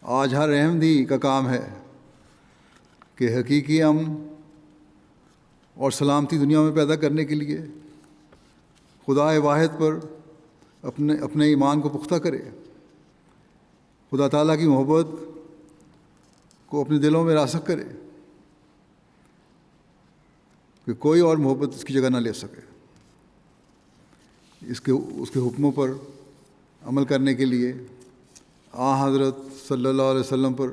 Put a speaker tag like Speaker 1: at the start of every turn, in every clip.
Speaker 1: آج ہر احمدی کا کام ہے کہ حقیقی امن اور سلامتی دنیا میں پیدا کرنے کے لیے خدا واحد پر اپنے ایمان کو پختہ کرے، خدا تعالیٰ کی محبت کو اپنے دلوں میں راسخ کرے کہ کوئی اور محبت اس کی جگہ نہ لے سکے۔ اس کے حکموں پر عمل کرنے کے لیے حضرت صلی اللہ علیہ وسلم پر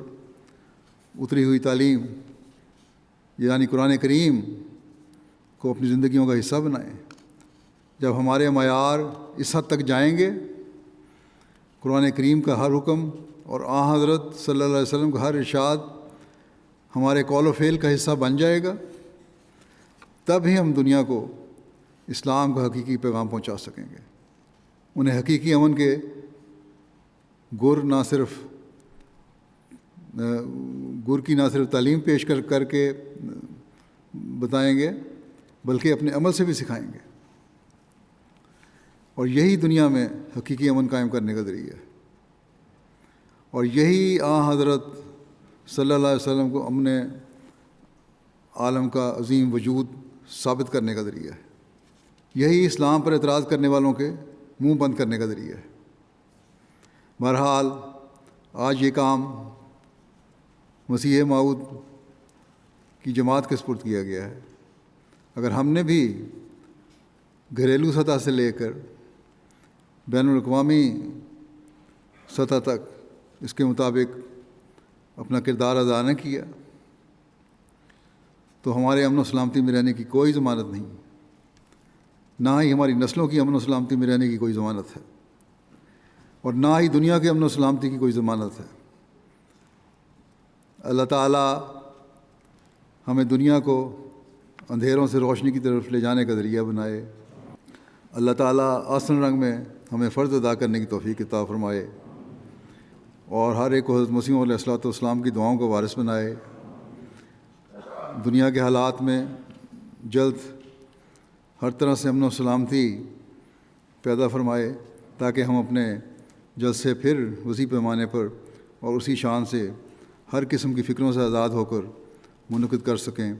Speaker 1: اتری ہوئی تعلیم یعنی قرآن کریم کو اپنی زندگیوں کا حصہ بنائیں۔ جب ہمارے معیار اس حد تک جائیں گے، قرآن کریم کا ہر حکم اور حضرت صلی اللہ علیہ وسلم کا ہر ارشاد ہمارے قول و فعل کا حصہ بن جائے گا، تب ہی ہم دنیا کو اسلام کا حقیقی پیغام پہنچا سکیں گے۔ انہیں حقیقی امن کے گر کی نہ صرف تعلیم پیش کر کے بتائیں گے بلکہ اپنے عمل سے بھی سکھائیں گے، اور یہی دنیا میں حقیقی امن قائم کرنے کا ذریعہ ہے، اور یہی حضرت صلی اللہ علیہ وسلم کو امن عالم کا عظیم وجود ثابت کرنے کا ذریعہ ہے، یہی اسلام پر اعتراض کرنے والوں کے منہ بند کرنے کا ذریعہ ہے۔ بہرحال آج یہ کام مسیح موعود کی جماعت کے سپرد کیا گیا ہے۔ اگر ہم نے بھی گھریلو سطح سے لے کر بین الاقوامی سطح تک اس کے مطابق اپنا کردار ادا نہ کیا تو ہمارے امن و سلامتی میں رہنے کی کوئی ضمانت نہیں، نہ ہی ہماری نسلوں کی امن و سلامتی میں رہنے کی کوئی ضمانت ہے، اور نہ ہی دنیا کے امن و سلامتی کی کوئی ضمانت ہے۔ اللہ تعالیٰ ہمیں دنیا کو اندھیروں سے روشنی کی طرف لے جانے کا ذریعہ بنائے۔ اللہ تعالیٰ آسن رنگ میں ہمیں فرض ادا کرنے کی توفیق عطا فرمائے، اور ہر ایک کو حضرت مسیح علیہ الصلوۃ والسلام کی دعاؤں کا وارث بنائے۔ دنیا کے حالات میں جلد ہر طرح سے امن و سلامتی پیدا فرمائے تاکہ ہم اپنے جلد سے پھر وسیع پیمانے پر اور اسی شان سے ہر قسم کی فکروں سے آزاد ہو کر منعقد کر سکیں،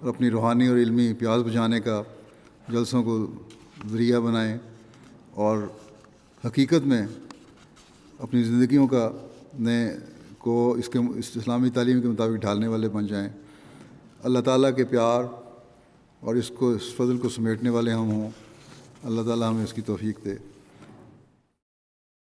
Speaker 1: اور اپنی روحانی اور علمی پیاس بجھانے کا جلسوں کو ذریعہ بنائیں، اور حقیقت میں اپنی زندگیوں کو اس اسلامی تعلیم کے مطابق ڈھالنے والے بن جائیں۔ اللہ تعالیٰ کے پیار اور اس فضل کو سمیٹنے والے ہم ہوں۔ اللہ تعالیٰ ہمیں اس کی توفیق دے۔